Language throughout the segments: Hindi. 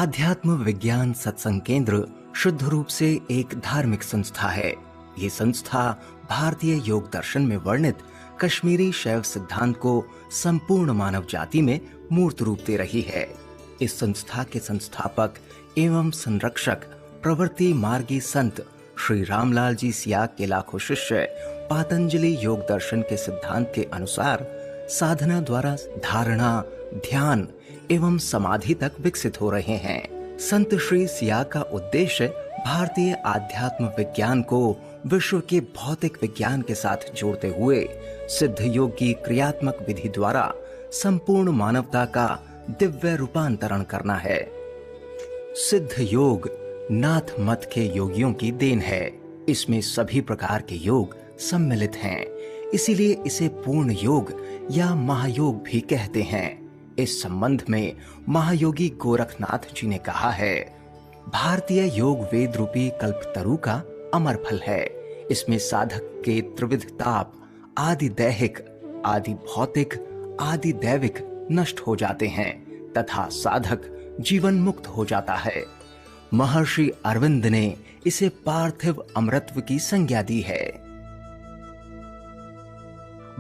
आध्यात्म विज्ञान सत्संग केंद्र शुद्ध रूप से एक धार्मिक संस्था है। ये संस्था भारतीय योग दर्शन में वर्णित कश्मीरी शैव सिद्धांत को संपूर्ण मानव जाति में मूर्त रूप दे रही है। इस संस्था के संस्थापक एवं संरक्षक प्रवृत्ति मार्गी संत श्री रामलाल जी सियाग के लाखों शिष्य पातंजलि योग दर्शन के सिद्धांत के अनुसार साधना द्वारा धारणा, ध्यान एवं समाधि तक विकसित हो रहे हैं। संत श्री सियाग का उद्देश्य भारतीय आध्यात्म विज्ञान को विश्व के भौतिक विज्ञान के साथ जोड़ते हुए सिद्ध योग की क्रियात्मक विधि द्वारा संपूर्ण मानवता का दिव्य रूपांतरण करना है। सिद्ध योग नाथ मत के योगियों की देन है। इसमें सभी प्रकार के योग सम्मिलित हैं, इसीलिए इसे पूर्ण योग या महायोग भी कहते हैं। इस संबंध में महायोगी गोरखनाथ जी ने कहा है, भारतीय योग वेद रूपी कल्पतरु का अमर फल है। इसमें साधक के त्रिविध ताप आदि दैहिक, आदि भौतिक, आदि दैविक नष्ट हो जाते हैं तथा साधक जीवन मुक्त हो जाता है। महर्षि अरविंद ने इसे पार्थिव अमरत्व की संज्ञा दी है।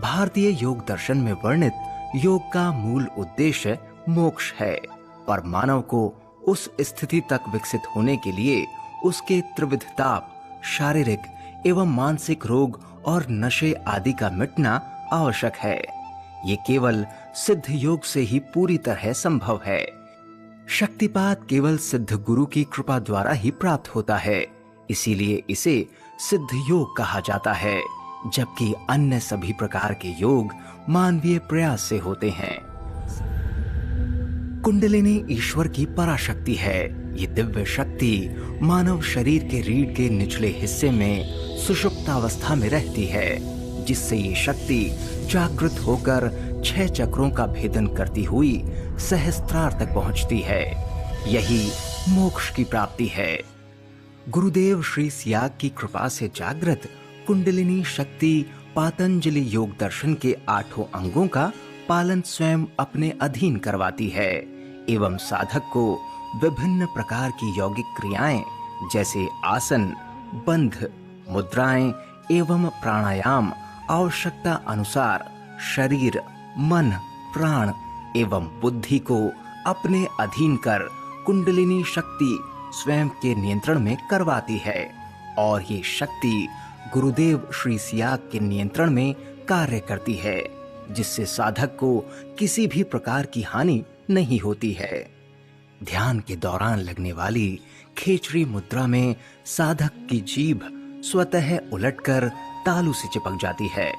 भारतीय योग दर्शन में वर्णित योग का मूल उद्देश्य मोक्ष है, पर मानव को उस स्थिति तक विकसित होने के लिए उसके त्रिविध ताप, शारीरिक एवं मानसिक रोग और नशे आदि का मिटना आवश्यक है। ये केवल सिद्ध योग से ही पूरी तरह संभव है। शक्तिपात केवल सिद्ध गुरु की कृपा द्वारा ही प्राप्त होता है, इसीलिए इसे सिद्ध योग कहा जाता है, जबकि अन्य सभी प्रकार के योग मानवीय प्रयास से होते हैं। कुंडलिनी ईश्वर की पराशक्ति है। ये दिव्य शक्ति मानव शरीर के रीढ़ के निचले हिस्से में सुषुप्तावस्था में रहती है, जिससे ये शक्ति जागृत होकर 6 चक्रों का भेदन करती हुई सहस्त्रार तक पहुंचती है। यही मोक्ष की प्राप्ति है। गुरुदेव श्री सियाग की कृपा से जागृत कुंडलिनी शक्ति पातंजलि योग दर्शन के 8 अंगों का पालन स्वयं अपने अधीन करवाती है एवं साधक को विभिन्न प्रकार की यौगिक क्रियाएं जैसे आसन, बंध, मुद्राएं एवं प्राणायाम आवश्यकता अनुसार शरीर, मन, प्राण एवं बुद्धि को अपने अधीन कर कुंडलिनी शक्ति स्वयं के नियंत्रण में करवाती है और ये शक्ति गुरुदेव श्री सियाग के नियंत्रण में कार्य करती है, जिससे साधक को किसी भी प्रकार की हानि नहीं होती है। ध्यान के दौरान लगने वाली खेचरी मुद्रा में साधक की जीभ स्वतः उलटकर तालू से चिपक जाती है,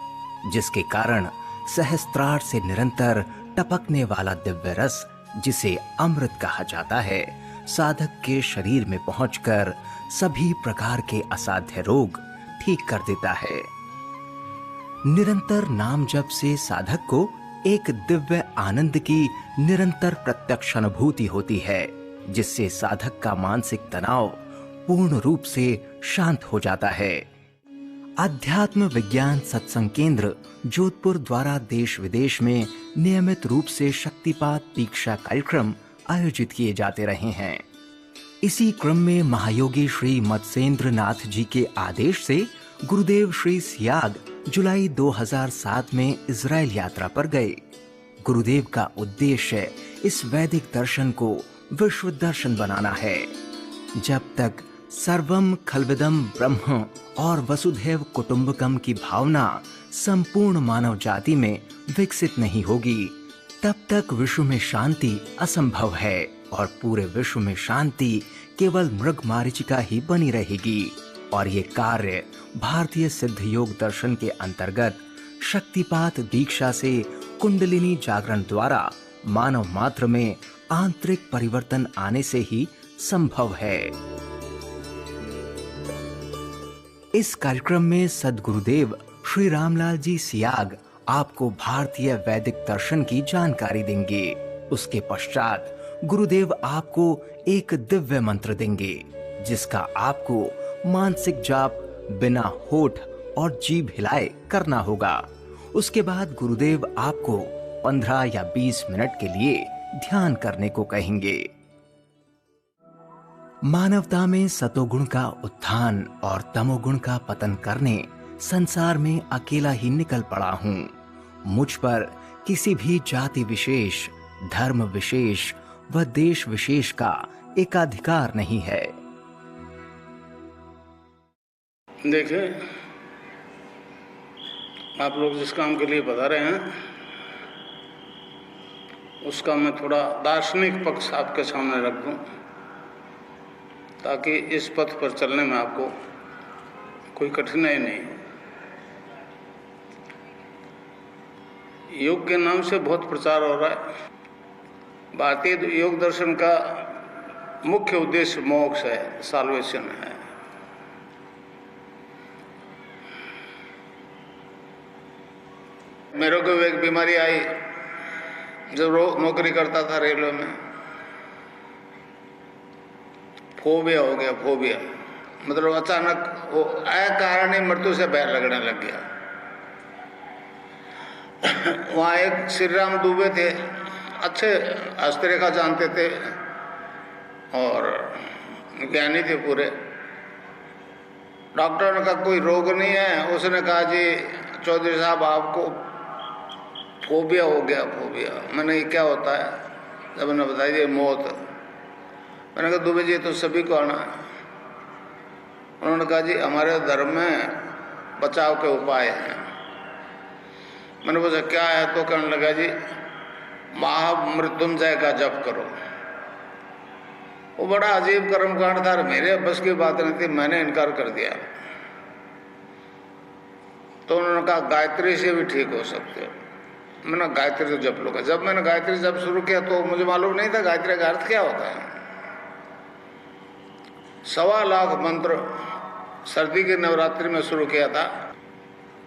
जिसके कारण सहस्त्रार से निरंतर टपकने वाला दिव्य रस, जिसे अमृत कहा जाता है, साधक के शरीर में पहुंचकर सभी प्रकार के असाध्य रोग ठीक कर देता है। निरंतर नाम जप से साधक को एक दिव्य आनंद की निरंतर प्रत्यक्ष अनुभूति होती है, जिससे साधक का मानसिक तनाव पूर्ण रूप से शांत हो जाता है। आध्यात्म विज्ञान सत्संग केंद्र जोधपुर द्वारा देश विदेश में नियमित रूप से शक्तिपात दीक्षा कार्यक्रम आयोजित किए जाते रहे हैं। इसी क्रम में महायोगी श्री मत्स्येंद्र नाथ जी के आदेश से गुरुदेव श्री सियाग जुलाई 2007 में इजराइल यात्रा पर गए। गुरुदेव का उद्देश्य इस वैदिक दर्शन को विश्व दर्शन बनाना है। जब तक सर्वम खल्विदम ब्रह्म और वसुधैव कुटुंबकम की भावना संपूर्ण मानव जाति में विकसित नहीं होगी, तब तक विश्व में शांति असंभव है और पूरे विश्व में शांति केवल मृग मारीचिका ही बनी रहेगी। और ये कार्य भारतीय सिद्ध योग दर्शन के अंतर्गत शक्तिपात दीक्षा से कुंडलिनी जागरण द्वारा मानव मात्र में आंतरिक परिवर्तन आने से ही संभव है। इस कार्यक्रम में सद्गुरुदेव श्री रामलाल जी सियाग आपको भारतीय वैदिक दर्शन की जानकारी देंगे। उसके पश्चात गुरुदेव आपको एक दिव्य मंत्र देंगे, जिसका आपको मानसिक जाप बिना होठ और जीभ हिलाए करना होगा। उसके बाद गुरुदेव आपको 15 या 20 मिनट के लिए ध्यान करने को कहेंगे। मानवता में सतोगुण का उत्थान और तमोगुण का पतन करने संसार में अकेला ही निकल पड़ा हूँ। मुझ पर किसी भी जाति विशेष, धर्म विशेष व देश विशेष का एकाधिकार नहीं है। देखिए, आप लोग जिस काम के लिए बता रहे हैं उसका मैं थोड़ा दार्शनिक पक्ष आपके सामने रख दूं, ताकि इस पथ पर चलने में आपको कोई कठिनाई नहीं हो। योग के नाम से बहुत प्रचार हो रहा है। भारतीय योग दर्शन का मुख्य उद्देश्य मोक्ष है, साल्वेशन है। मेरे को एक बीमारी आई जब नौकरी करता था रेलवे में। फोबिया हो गया। फोबिया मतलब अचानक वो अकारण ही मृत्यु से भय लगने लग गया। वहाँ एक श्री राम दुबे थे, अच्छे हस्तरेखा जानते थे और ज्ञानी थे पूरे। डॉक्टर ने कहा कोई रोग नहीं है। उसने कहा जी चौधरी साहब आपको फोबिया हो गया। फोबिया मैंने ये क्या होता है? जब मैंने बताया जी मौत। मैंने कहा दुबे जी तो सभी को आना है। उन्होंने कहा जी हमारे धर्म में बचाव के उपाय हैं। मैंने पूछा क्या है? तो कहने लगा जी महामृत्युंजय का जप करो। वो बड़ा अजीब कर्मकांड था, मेरे बस की बात नहीं थी, मैंने इनकार कर दिया। तो उन्होंने कहा गायत्री से भी ठीक हो सकते हो। मैंने गायत्री तो जप लूंगा। जब मैंने गायत्री जप शुरू किया तो मुझे मालूम नहीं था गायत्री का अर्थ क्या होता है। 1.25 लाख मंत्र सर्दी के नवरात्रि में शुरू किया था।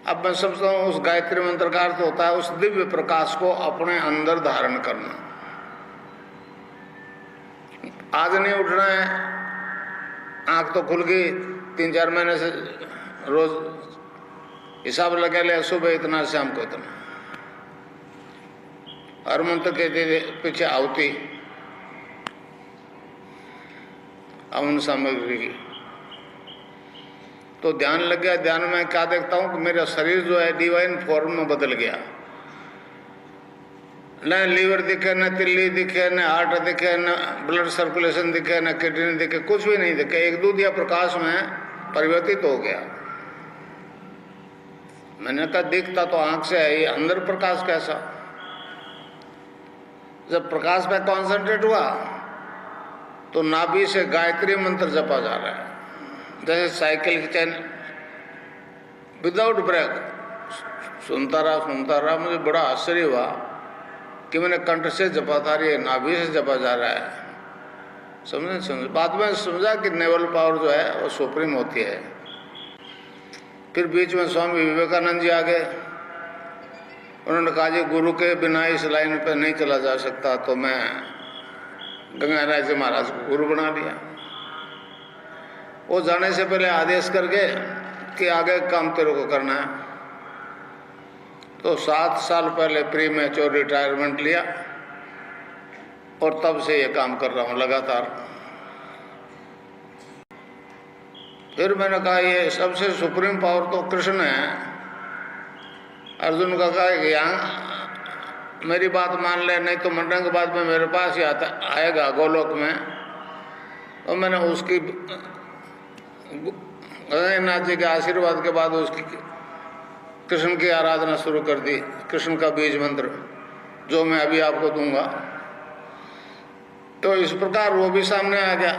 अब मैं समझता हूँ उस गायत्री मंत्र का अर्थ होता है उस दिव्य प्रकाश को अपने अंदर धारण करना। आज नहीं उठना है, आंख तो खुल गई, 3-4 महीने से रोज हिसाब लगा लिया, सुबह इतना शाम को इतना। हर मंत्र के पीछे आहुति हवन सामग्री की। तो ध्यान लग गया। ध्यान में क्या देखता हूँ कि मेरा शरीर जो है डिवाइन फॉर्म में बदल गया। न लीवर दिखे, न तिल्ली दिखे, न हार्ट दिखे, न ब्लड सर्कुलेशन दिखे, न किडनी दिखे, कुछ भी नहीं दिखे। एक दूधिया प्रकाश में परिवर्तित हो गया। मैंने कहा दिखता तो आंख से है, ये अंदर प्रकाश कैसा? जब प्रकाश पे कॉन्सेंट्रेट हुआ तो नाभि से गायत्री मंत्र जपा जा रहा है, जैसे साइकिल की चैन विदाउट ब्रेक। सुनता रहा। मुझे बड़ा आश्चर्य हुआ कि मैंने कंठ से जपा था, ये नाभि से जपा जा रहा है। समझे। बाद में समझा कि नेवल पावर जो है वो सुप्रीम होती है। फिर बीच में स्वामी विवेकानंद जी आ गए। उन्होंने कहा जी गुरु के बिना इस लाइन पे नहीं चला जा सकता। तो मैं गंगाराय जी महाराज को गुरु बना लिया। वो जाने से पहले आदेश करके कि आगे काम तेरे को करना है। तो 7 साल पहले प्री मैच्योर रिटायरमेंट लिया और तब से ये काम कर रहा हूँ लगातार। फिर मैंने कहा ये सबसे सुप्रीम पावर तो कृष्ण है। अर्जुन का कहा कि यहाँ मेरी बात मान ले, नहीं तो मरने के बाद में मेरे पास ही आएगा गोलोक में। और मैंने उसकी गणेशनाथ जी के आशीर्वाद के बाद उसकी कृष्ण की आराधना शुरू कर दी। कृष्ण का बीज मंत्र जो मैं अभी आपको दूंगा। तो इस प्रकार वो भी सामने आ गया।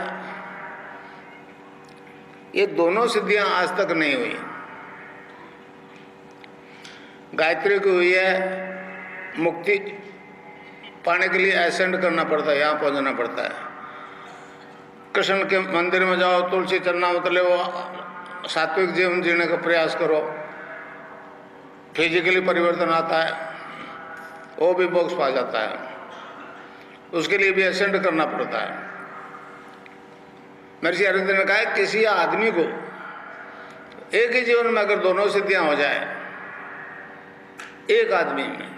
ये दोनों सिद्धियां आज तक नहीं हुई। गायत्री की हुई है, मुक्ति पाने के लिए एसेंड करना पड़ता है, यहाँ पहुंचना पड़ता है। कृष्ण के मंदिर में जाओ, तुलसी चन्ना उतले, वो सात्विक जीवन जीने का प्रयास करो, फिजिकली परिवर्तन आता है, वो भी मोक्ष पा जाता है। उसके लिए भी एसेंड करना पड़ता है। महर्षि अरविंद ने कहा किसी आदमी को एक ही जीवन में अगर दोनों सिद्धियां हो जाए एक आदमी में,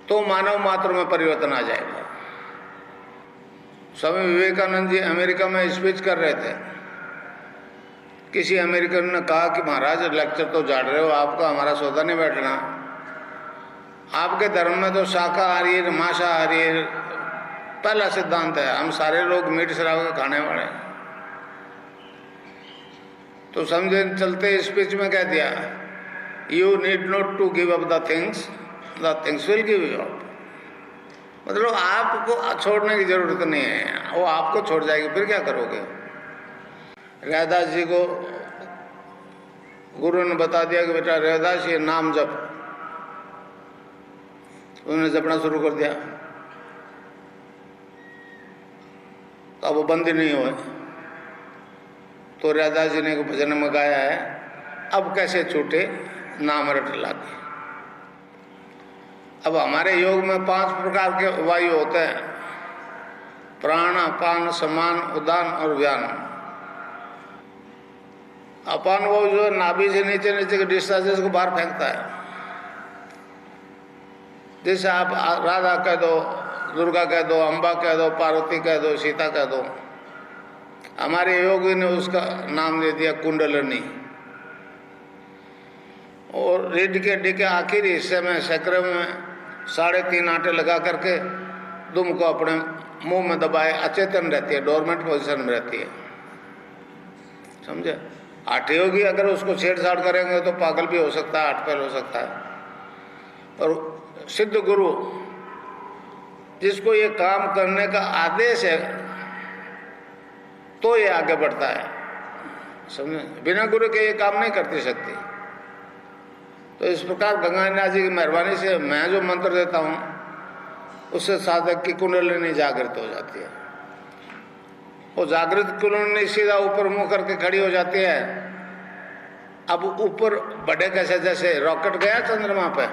तो मानव मात्र में परिवर्तन आ जाएगा। स्वामी विवेकानंद जी अमेरिका में स्पीच कर रहे थे। किसी अमेरिकन ने कहा कि महाराज लेक्चर तो झाड़ रहे हो, आपका हमारा सौदा नहीं बैठना। आपके धर्म में तो शाकाहारी मांसाहारी पहला सिद्धांत है, हम सारे लोग मीट शराब के खाने वाले हैं। तो समझे चलते स्पीच में कह दिया, you need not to give up the things will give you up. मतलब आपको छोड़ने की जरूरत नहीं है, वो आपको छोड़ जाएगी, फिर क्या करोगे। रैदास जी को गुरु ने बता दिया कि बेटा रैदास ये नाम जप, उन्होंने जपना शुरू कर दिया। तो अब वो बंद ही नहीं हुए। तो रैदास जी ने भजन में गाया है, अब कैसे छूटे नाम रट लागे। अब हमारे योग में 5 प्रकार के वायु होते हैं, प्राण, अपान, समान, उदान और व्यान। अपान वायु जो है नाभि से नीचे नीचे के डिस्चार्जेस को बाहर फेंकता है। जैसे आप राधा कह दो, दुर्गा कह दो, अम्बा कह दो, पार्वती कह दो, सीता कह दो। हमारे योगी ने उसका नाम दे दिया कुंडलनी। और रीढ़ के हड्डी के आखिरी हिस्से में सैक्रम में 3.5 आटे लगा करके दुम को अपने मुंह में दबाए अचेतन रहती है, डोरमेंट पोजीशन में रहती है, समझे। आटे योगी अगर उसको छेड़छाड़ करेंगे तो पागल भी हो सकता है, आठ पैर हो सकता है। और सिद्ध गुरु जिसको ये काम करने का आदेश है तो ये आगे बढ़ता है, समझे। बिना गुरु के ये काम नहीं करती शक्ति। तो इस प्रकार गंगानाथ जी की मेहरबानी से मैं जो मंत्र देता हूँ उससे साधक की कुंडलिनी जागृत हो जाती है। वो जागृत कुंडलिनी सीधा ऊपर मुंह करके खड़ी हो जाती है। अब ऊपर बढ़े कैसे, जैसे रॉकेट गया चंद्रमा पे,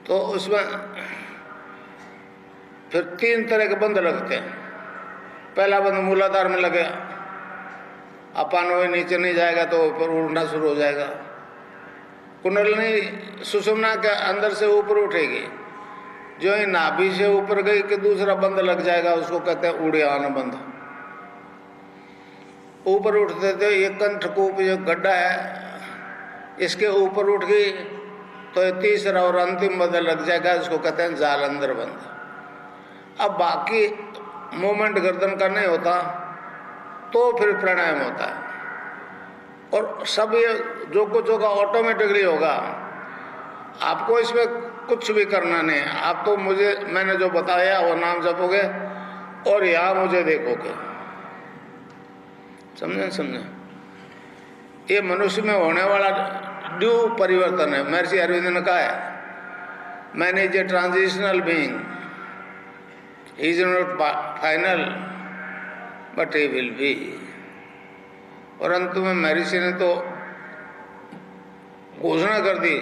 तो उसमें फिर 3 तरह के बंद लगते हैं। पहला बंद मूलाधार में लगे, अपान वायु नीचे नहीं जाएगा तो ऊपर उड़ना शुरू हो जाएगा। कुंडलिनी सुषुम्ना के अंदर से ऊपर उठेगी, जो ही नाभि से ऊपर गई कि दूसरा बंद लग जाएगा, उसको कहते हैं उड़ियान बंद। ऊपर उठते थे ये कंठकूप जो गड्ढा है इसके ऊपर उठ गई तो ये तीसरा और अंतिम बंद लग जाएगा, इसको कहते हैं जालंधर बंद। अब बाकी मूवमेंट गर्दन का नहीं होता तो फिर प्राणायाम होता है। और सब ये जो कुछ होगा ऑटोमेटिकली होगा, आपको इसमें कुछ भी करना नहीं है। आप तो मैंने जो बताया वो नाम जपोगे और यहाँ मुझे देखोगे, समझे। ये मनुष्य में होने वाला ड्यू परिवर्तन है। महर्षि अरविंद ने कहा है, man is a transitional being, he is not final but he will be. और अंत में महर्षि ने तो घोषणा कर दी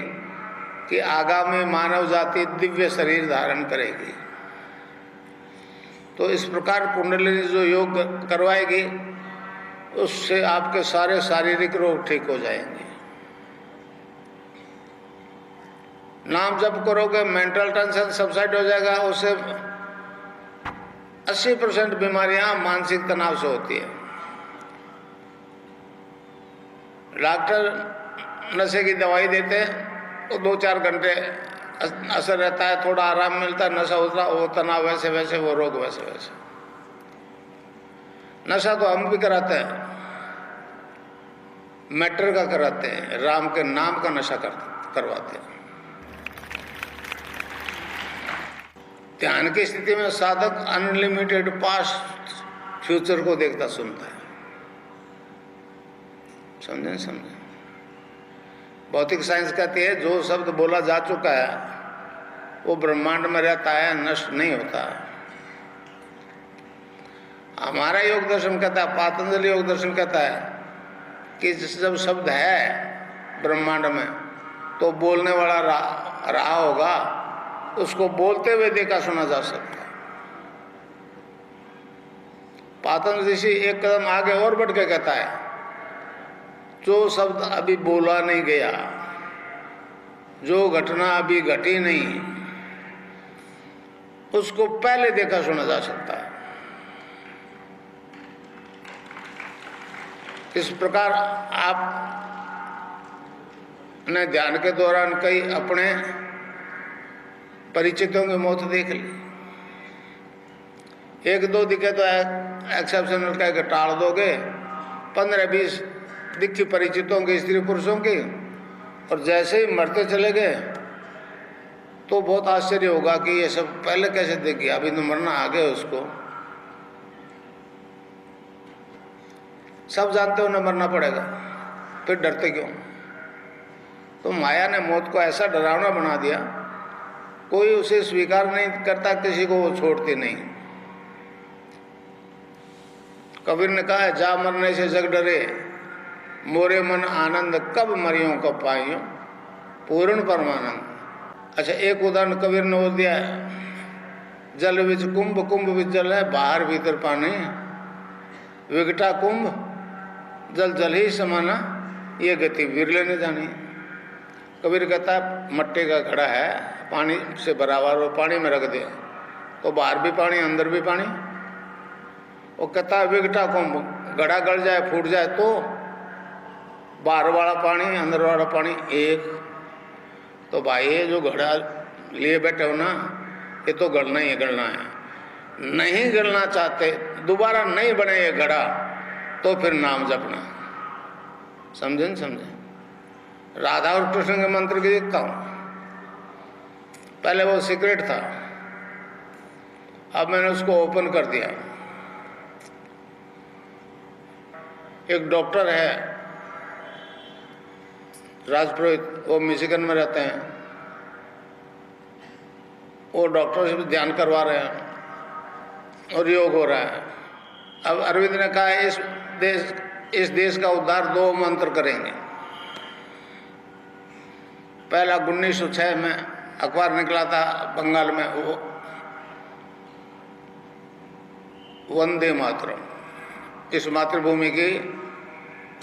कि आगामी मानव जाति दिव्य शरीर धारण करेगी। तो इस प्रकार कुंडलिनी जो योग करवाएगी उससे आपके सारे शारीरिक रोग ठीक हो जाएंगे। नाम जप करोगे मेंटल टेंशन सबसाइड हो जाएगा। उससे 80% बीमारियां मानसिक तनाव से होती है। डॉक्टर नशे की दवाई देते हैं तो 2-4 घंटे असर रहता है, थोड़ा आराम मिलता है, नशा होता, वो तनाव वैसे वैसे, वो रोग वैसे वैसे। नशा तो हम भी कराते हैं, मैटर का कराते हैं, राम के नाम का नशा करवाते हैं। ध्यान की स्थिति में साधक अनलिमिटेड पास्ट फ्यूचर को देखता सुनता है, समझे। भौतिक साइंस कहती है जो शब्द बोला जा चुका है वो ब्रह्मांड में रहता है, नष्ट नहीं होता है। हमारा योग दर्शन कहता है, पातंजलि योग दर्शन कहता है कि जब शब्द है ब्रह्मांड में तो बोलने वाला रहा होगा, उसको बोलते हुए देखा सुना जा सकता है। पातंजलि ऋषि एक कदम आगे और बढ़ के कहता है, जो शब्द अभी बोला नहीं गया, जो घटना अभी घटी नहीं, उसको पहले देखा सुना जा सकता है। इस प्रकार आप ने ध्यान के दौरान कई अपने परिचितों की मौत देख ली। एक दो दिखे तो एक्सेप्शनल कह के टाल दोगे, 15-20 दिखी परिचितों की, स्त्री पुरुषों की, और जैसे ही मरते चले गए तो बहुत आश्चर्य होगा कि ये सब पहले कैसे दिख गया, अभी तो मरना आ गया उसको। सब जानते हो न मरना पड़ेगा, फिर डरते क्यों? तो माया ने मौत को ऐसा डरावना बना दिया, कोई उसे स्वीकार नहीं करता, किसी को वो छोड़ती नहीं। कबीर ने कहा है, जा मरने से जग डरे, मोरे मन आनंद कब मरियो कब पाइयो, पूर्ण परमानंद। अच्छा, एक उदाहरण कबीर ने वो दिया है, जल विच कुंभ, कुंभ विच जल है, बाहर भीतर पानी, विकटा कुंभ जल जल ही समाना, ये गति विरले ने जानी। कबीर कहता है, मट्टी का घड़ा है, पानी से बराबर, वो पानी में रख दे तो बाहर भी पानी अंदर भी पानी। वो कहता है विकटा कुंभ, घड़ा गड़ जाए फूट जाए तो बाहर वाला पानी अंदर वाला पानी एक। तो भाई ये जो घड़ा लिए बैठे हो ना, ये तो गड़ना ही गड़ना है। नहीं गड़ना चाहते, दोबारा नहीं बने ये घड़ा, तो फिर नाम जपना। समझे न समझे? राधा और कृष्ण के मंत्र की देखता हूं, पहले वो सीक्रेट था, अब मैंने उसको ओपन कर दिया। एक डॉक्टर है राजपुरोहित, वो मिशिगन में रहते हैं, वो डॉक्टर से भी ध्यान करवा रहे हैं और योग हो रहा है। अब अरविंद ने कहा इस देश का उद्धार 2 मंत्र करेंगे। पहला 1906 में अखबार निकला था बंगाल में, वो वंदे मातरम, इस मातृभूमि की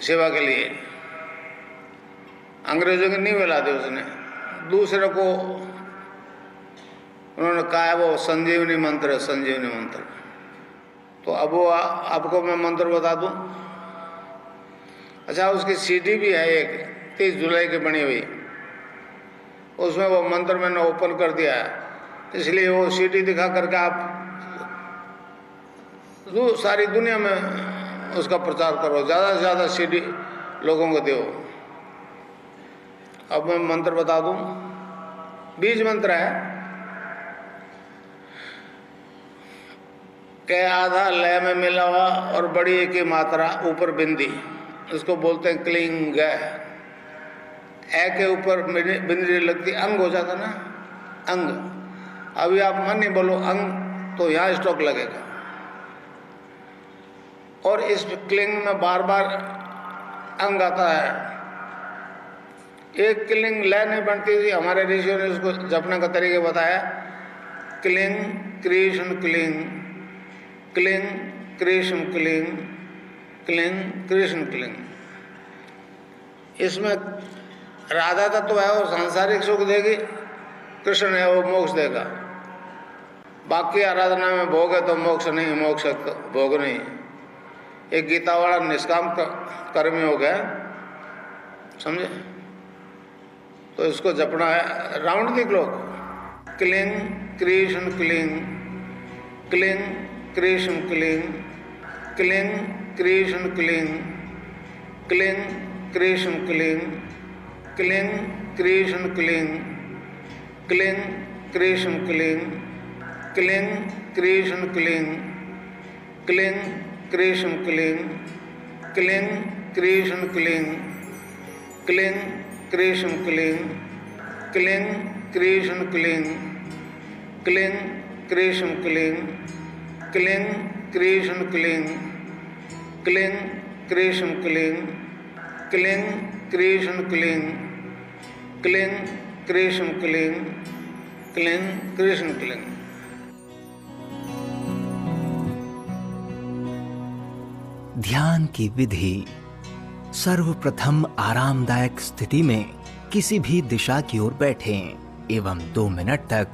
सेवा के लिए। अंग्रेजों की नहीं मिला दी उसने, दूसरे को उन्होंने कहा है वो संजीवनी मंत्र है, संजीवनी मंत्र। तो अब वो आपको मैं मंत्र बता दूं। अच्छा, उसकी सीडी भी है एक 30 जुलाई की बनी हुई, उसमें वो मंत्र मैंने ओपन कर दिया है, इसलिए वो सीडी दिखा करके आप सारी दुनिया में उसका प्रचार करो, ज़्यादा से ज़्यादा सीडी लोगों को दो। अब मैं मंत्र बता दूं, बीज मंत्र है के आधा लय में मिला हुआ और बड़ी एक ही मात्रा ऊपर बिंदी, इसको बोलते हैं क्लिंग। ए के ऊपर बिंदी लगती, अंग हो जाता ना, अंग। अभी आप मन नहीं बोलो अंग, तो यहाँ स्टॉक लगेगा। और इस क्लिंग में बार बार अंग आता है। एक क्लिंग लय नहीं बनती थी, हमारे ऋषियों ने उसको जपने का तरीका बताया। Cling Krishna cling, cling Krishna cling, cling Krishna cling. इसमें राधा तत्व है, वो सांसारिक सुख देगी, कृष्ण है वो मोक्ष देगा। बाकी आराधना में भोग है तो मोक्ष नहीं, मोक्ष भोग नहीं। एक गीता वाला निष्काम कर्मी हो गया, समझे? तो इसको जपना है round the clock. Cling Krishna cling, cling Krishna cling, cling Krishna cling, cling Krishna cling, cling Krishna cling, cling Krishna cling, cling Krishna cling, cling Krishna cling, cling Krishna cling, cling Krishna cling, cling Krishna cling, cling Krishna cling, cling Krishna cling, cling Krishna cling, cling Krishna cling, cling Krishna cling, cling Krishna cling. ध्यान की विधि। सर्वप्रथम आरामदायक स्थिति में किसी भी दिशा की ओर बैठें एवं 2 मिनट तक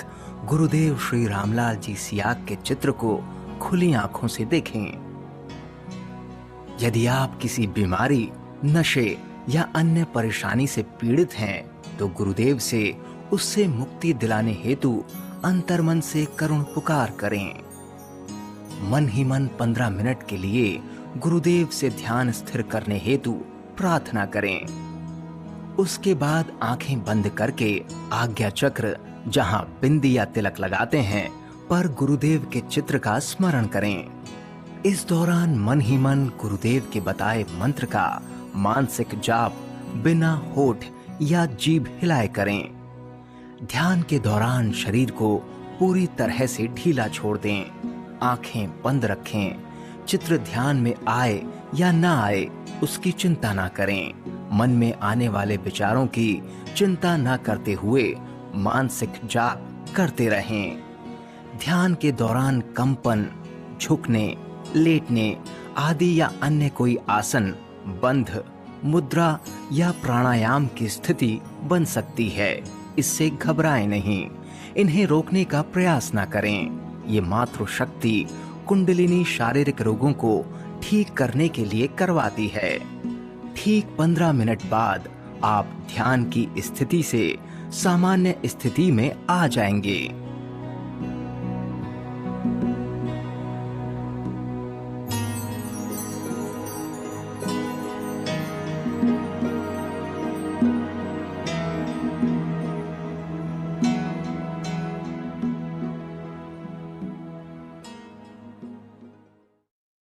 गुरुदेव श्री रामलाल जी सियाग के चित्र को खुली आंखों से देखें। यदि आप किसी बीमारी, नशे या अन्य परेशानी से पीड़ित हैं, तो गुरुदेव से उससे मुक्ति दिलाने हेतु अंतर्मन से करुण पुकार करें। मन ही मन 15 मिनट के लिए गुरुदेव से ध्यान स्थिर करने हेतु प्रार्थना करें। उसके बाद आंखें बंद करके आज्ञा चक्र, जहां बिंदी या तिलक लगाते हैं, पर गुरुदेव के चित्र का स्मरण करें। इस दौरान मन ही मन गुरुदेव के बताए मंत्र का मानसिक जाप बिना होठ या जीभ हिलाए करें। ध्यान के दौरान शरीर को पूरी तरह से ढीला छोड़ दें। आंखें बंद रखें। चित्र ध्यान में आए या ना आए, उसकी चिंता ना करें। मन में आने वाले विचारों की चिंता ना करते हुए मानसिक जाप करते रहें। ध्यान के दौरान कंपन, झुकने, लेटने आदि या अन्य कोई आसन, बंध, मुद्रा या प्राणायाम की स्थिति बन सकती है। इससे घबराएं नहीं। इन्हें रोकने का प्रयास ना करें। ये मातृशक्ति कुंडलिनी शारीरिक रोगों को ठीक करने के लिए करवाती है। ठीक 15 मिनट बाद आप ध्यान की स्थिति से सामान्य स्थिति में आ जाएंगे।